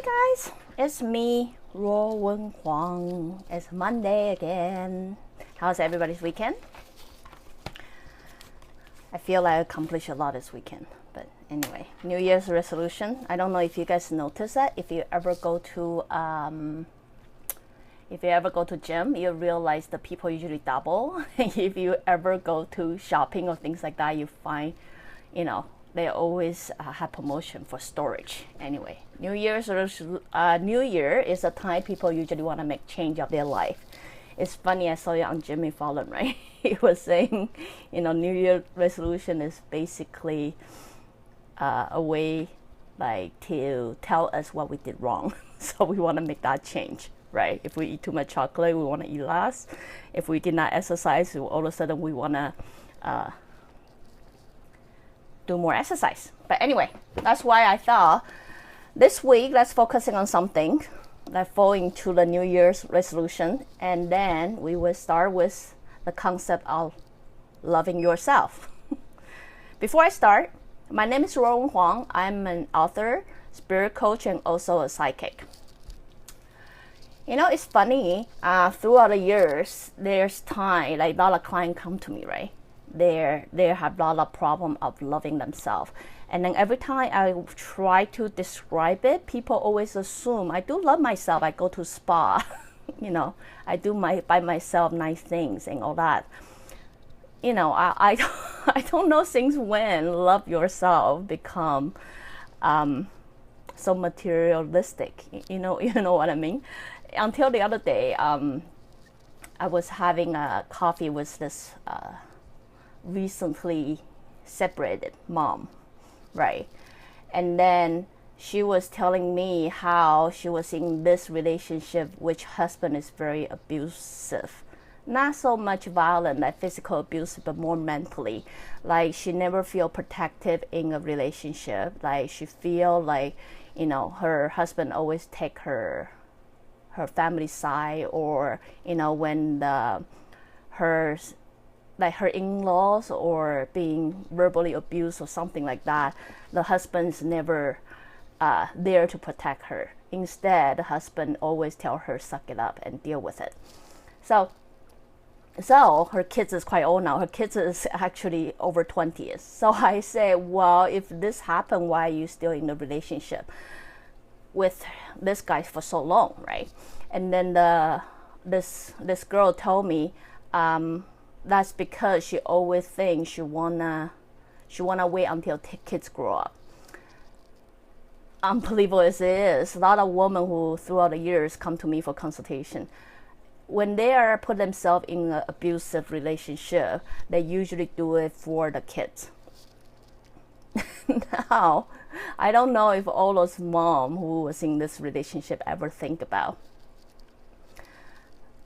guys, it's me, Ruowen Huang. It's Monday again. How's everybody's weekend? I feel I accomplished a lot this weekend, but anyway, New Year's resolution. I don't know if you guys notice that. If you ever go to gym, you realize the people usually double. If you ever go to shopping or things like that, you find, they always have promotion for storage. Anyway, New Year is a time people usually want to make change of their life. It's funny, I saw it on Jimmy Fallon, right? He was saying, New Year resolution is basically a way like to tell us what we did wrong. So we want to make that change, right? If we eat too much chocolate, we want to eat less. If we did not exercise, all of a sudden we want to do more exercise. But anyway, that's why I thought this week let's focusing on something that fall into the New Year's resolution, and then we will start with the concept of loving yourself. Before I start, my name is Ruowen Huang. I'm an author, spirit coach, and also a psychic. It's funny, throughout the years, there's time, like a lot of clients come to me, right? They have a lot of problem of loving themselves. And then every time I try to describe it, people always assume I do love myself. I go to spa, I do by myself nice things and all that. I don't know since when love yourself become so materialistic. You know what I mean? Until the other day, I was having a coffee with this recently separated mom, right? And then she was telling me how she was in this relationship which husband is very abusive. Not so much violent, like physical abuse, but more mentally. Like she never feel protective in a relationship. Like she feel like, her husband always take her family side, or, when her in-laws or being verbally abused or something like that, the husband's never there to protect her. Instead, the husband always tell her suck it up and deal with it. So her kids is quite old now. Her kids is actually over 20s. So I say, well, if this happened, why are you still in the relationship with this guy for so long, right? And then this girl told me, that's because she always thinks she wanna wait until kids grow up. Unbelievable as it is, a lot of women who throughout the years come to me for consultation, when they are put themselves in an abusive relationship, they usually do it for the kids. Now, I don't know if all those moms who was in this relationship ever think about,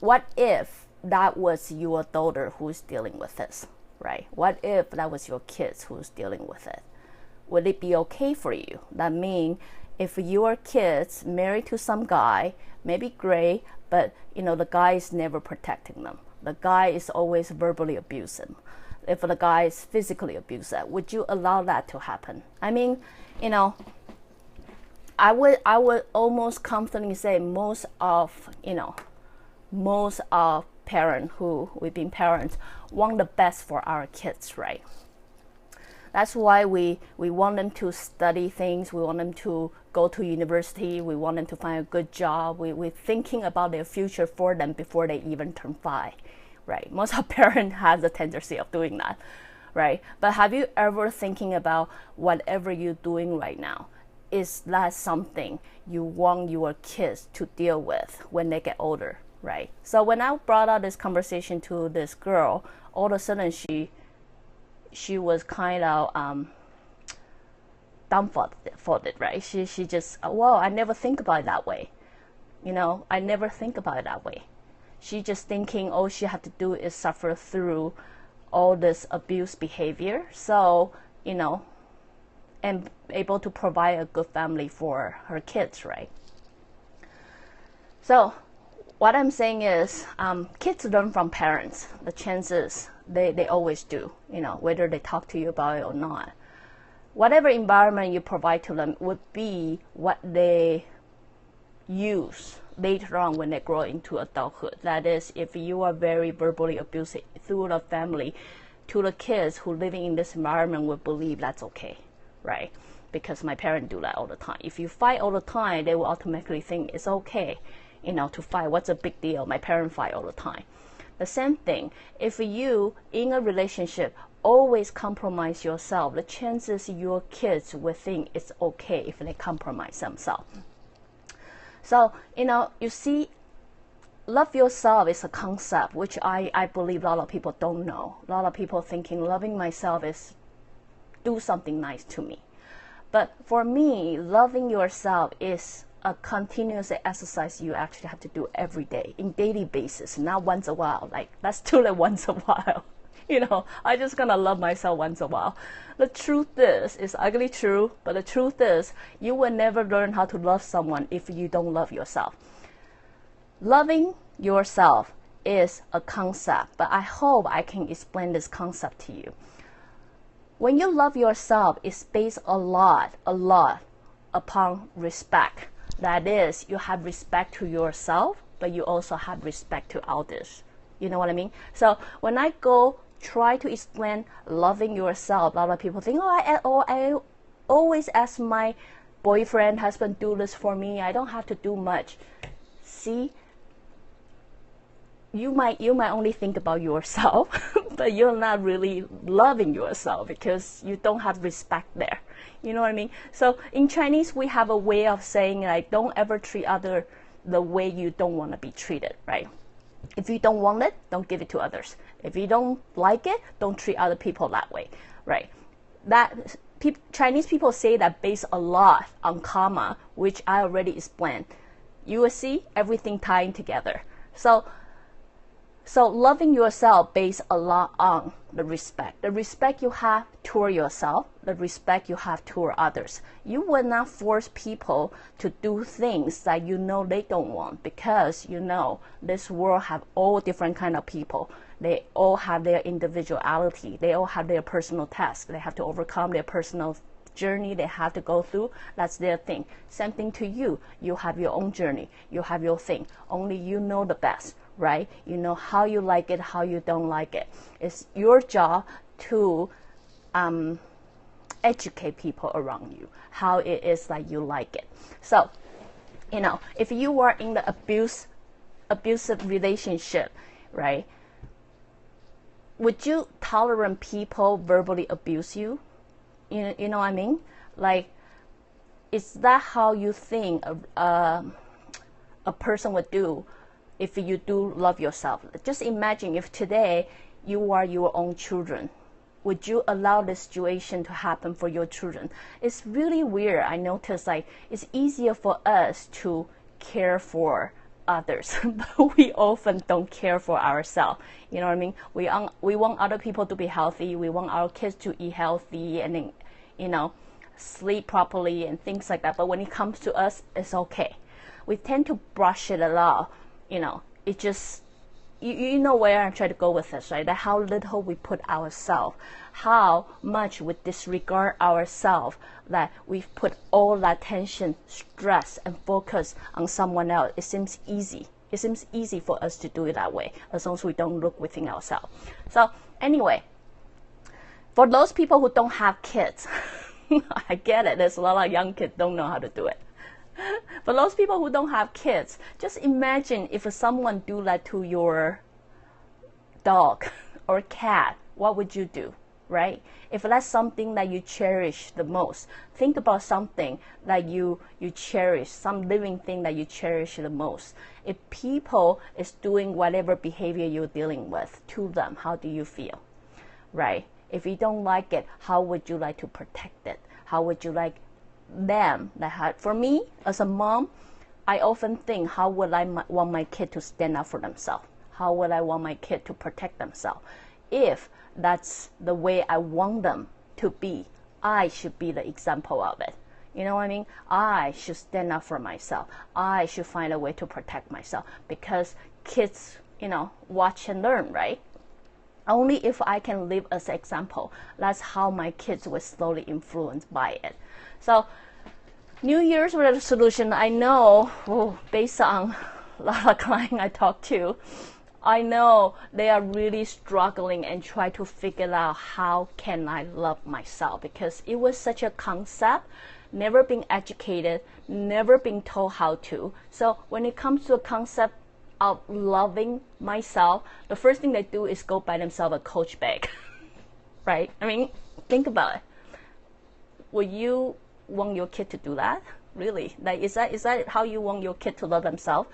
what if that was your daughter who's dealing with this, right? What if that was your kids who's dealing with it? Would it be okay for you? That means if your kids married to some guy, maybe great, but the guy is never protecting them. The guy is always verbally abusing. If the guy is physically abusive, would you allow that to happen? I mean, I would almost confidently say most of parents who we've been parents want the best for our kids, right? That's why we want them to study things. We want them to go to university. We want them to find a good job. We're thinking about their future for them before they even turn 5, right? Most of parents have the tendency of doing that, right? But have you ever thinking about whatever you're doing right now? Is that something you want your kids to deal with when they get older, right? So when I brought out this conversation to this girl, all of a sudden she was kind of dumbfounded, right? She just, well, I never think about it that way. I never think about it that way. She just thinking all she had to do is suffer through all this abuse behavior. So, and able to provide a good family for her kids, right? So what I'm saying is, kids learn from parents. The chances they always do, whether they talk to you about it or not. Whatever environment you provide to them would be what they use later on when they grow into adulthood. That is, if you are very verbally abusive through the family, to the kids who living in this environment will believe that's okay, right? Because my parents do that all the time. If you fight all the time, they will automatically think it's okay, to fight. What's a big deal? My parents fight all the time. The same thing, if you, in a relationship, always compromise yourself, the chances your kids will think it's okay if they compromise themselves. So, you see, love yourself is a concept which I believe a lot of people don't know. A lot of people thinking loving myself is do something nice to me. But for me, loving yourself is a continuous exercise you actually have to do every day, in daily basis, not once a while. Like, let's do it once a while. I just gonna love myself once a while. The truth is, it's ugly true, but the truth is, you will never learn how to love someone if you don't love yourself. Loving yourself is a concept, but I hope I can explain this concept to you. When you love yourself, it's based a lot upon respect. That is, you have respect to yourself, but you also have respect to others. You know what I mean? So when I try to explain loving yourself, a lot of people think, I always ask my boyfriend, husband do this for me. I don't have to do much. See, you might only think about yourself, but you're not really loving yourself because you don't have respect there. You know what I mean? So in Chinese, we have a way of saying, like, don't ever treat others the way you don't want to be treated, right? If you don't want it, don't give it to others. If you don't like it, don't treat other people that way, right? Chinese people say that based a lot on karma, which I already explained. You will see everything tying together. So loving yourself based a lot on the respect you have toward yourself, the respect you have toward others. You will not force people to do things that they don't want, because this world have all different kind of people. They all have their individuality. They all have their personal tasks. They have to overcome their personal journey they have to go through. That's their thing. Same thing to you. You have your own journey. You have your thing. Only you know the best, right? You know how you like it, how you don't like it. It's your job to educate people around you how it is that you like it. So, if you are in the abusive relationship, right? Would you tolerate people verbally abuse you? You know what I mean? Like, is that how you think a person would do if you do love yourself? Just imagine if today you are your own children. Would you allow this situation to happen for your children? It's really weird. I notice, like, it's easier for us to care for others, but we often don't care for ourselves. You know what I mean? We want other people to be healthy. We want our kids to eat healthy and then, sleep properly and things like that. But when it comes to us, it's okay. We tend to brush it a lot. It just, you know where I'm trying to go with this, right? That how little we put ourselves, how much we disregard ourselves, that we've put all that tension, stress, and focus on someone else. It seems easy. It seems easy for us to do it that way, as long as we don't look within ourselves. So anyway, for those people who don't have kids, I get it. There's a lot of young kids don't know how to do it. For those people who don't have kids, just imagine if someone do that to your dog or cat, what would you do, right? If that's something that you cherish the most, think about something that you cherish, some living thing that you cherish the most. If people is doing whatever behavior you're dealing with to them, how do you feel, right? If you don't like it, how would you like to protect it? How would you like them? For me, as a mom, I often think, how would I want my kid to stand up for themselves? How would I want my kid to protect themselves? If that's the way I want them to be, I should be the example of it. You know what I mean? I should stand up for myself. I should find a way to protect myself, because kids, watch and learn, right? Only if I can live as an example, that's how my kids will slowly influenced by it. So New Year's resolution, I know, based on a lot of clients I talk to, I know they are really struggling and try to figure out how can I love myself, because it was such a concept, never been educated, never been told how to. So when it comes to a concept of loving myself, the first thing they do is go buy themselves a Coach bag, right? I mean, think about it. Would you want your kid to do that? Really? Like, is that how you want your kid to love themselves?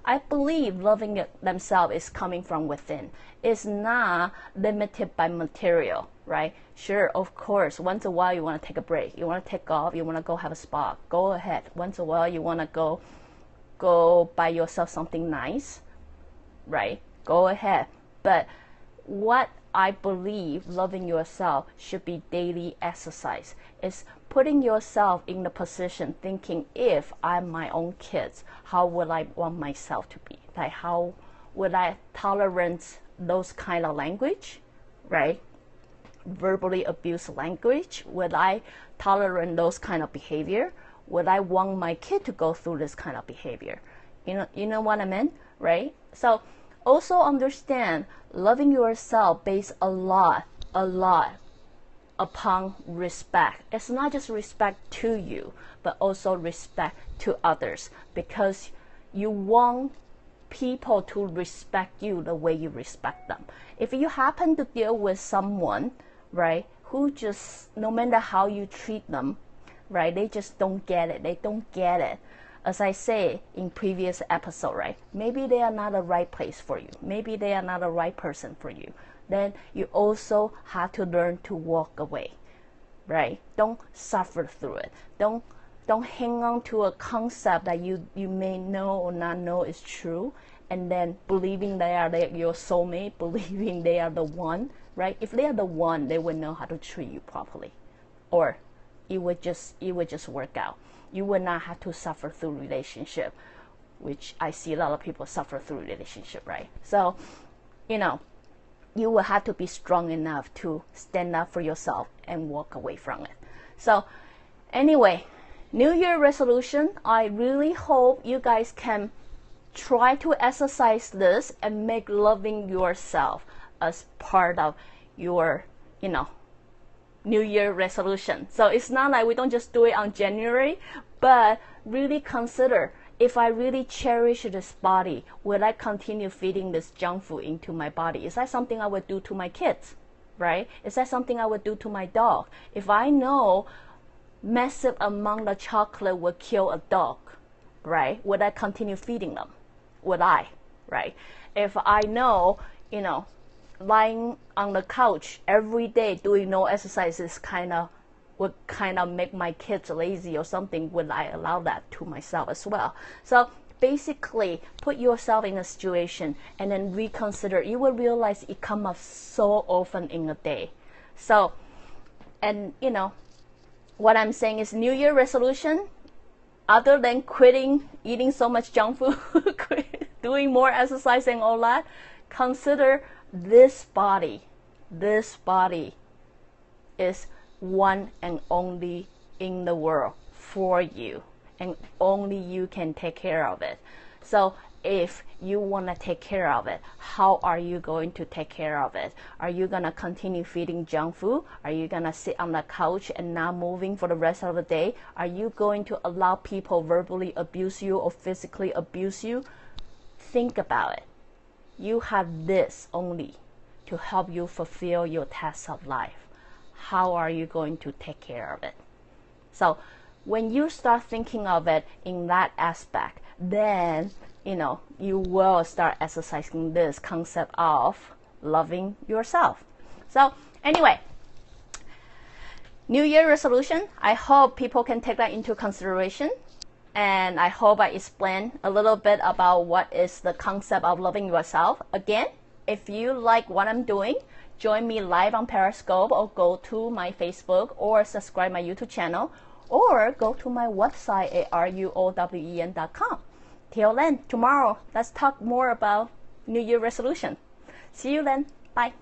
I believe loving themselves is coming from within. It's not limited by material, right? Sure, of course, once in a while you want to take a break. You want to take off. You want to go have a spa. Go ahead. Once in a while you want to go buy yourself something nice, right? Go ahead. But what I believe loving yourself should be daily exercise. It's putting yourself in the position thinking, if I'm my own kids, how would I want myself to be? Like, how would I tolerate those kind of language, right? Verbally abused language. Would I tolerate those kind of behavior? Would I want my kid to go through this kind of behavior? You know what I mean, right? So also understand loving yourself based a lot upon respect. It's not just respect to you, but also respect to others, because you want people to respect you the way you respect them. If you happen to deal with someone, right, who just, no matter how you treat them, right, they just don't get it. They don't get it. As I say in previous episode, right, maybe they are not the right place for you. Maybe they are not the right person for you. Then you also have to learn to walk away, right? Don't suffer through it. Don't hang on to a concept that you may know or not know is true, and then believing they are your soulmate, believing they are the one, right? If they are the one, they would know how to treat you properly, or it would just work out. You would not have to suffer through relationship, which I see a lot of people suffer through relationship, right? So, you will have to be strong enough to stand up for yourself and walk away from it. So anyway, New Year resolution, I really hope you guys can try to exercise this and make loving yourself as part of your, New Year resolution. So it's not like we don't just do it on January, but really consider, if I really cherish this body, will I continue feeding this junk food into my body? Is that something I would do to my kids, right? Is that something I would do to my dog? If I know massive amount of chocolate would kill a dog, right? Would I continue feeding them? Would I, right? If I know, lying on the couch every day doing no exercises would make my kids lazy or something, would I allow that to myself as well? So basically, put yourself in a situation and then reconsider. You will realize it comes up so often in a day. So, and what I'm saying is, New Year resolution, other than quitting eating so much junk food, doing more exercise and all that, consider this body is one and only in the world for you, and only you can take care of it. So if you want to take care of it, how are you going to take care of it? Are you going to continue feeding junk food? Are you going to sit on the couch and not moving for the rest of the day? Are you going to allow people verbally abuse you or physically abuse you? Think about it. You have this only to help you fulfill your task of life. How are you going to take care of it? So when you start thinking of it in that aspect, then you will start exercising this concept of loving yourself. So anyway, New Year resolution, I hope people can take that into consideration, and I hope I explained a little bit about what is the concept of loving yourself. Again, if you like what I'm doing, join me live on Periscope, or go to my Facebook, or subscribe my YouTube channel, or go to my website at ruowen.com. Till then, tomorrow, let's talk more about New Year resolution. See you then. Bye.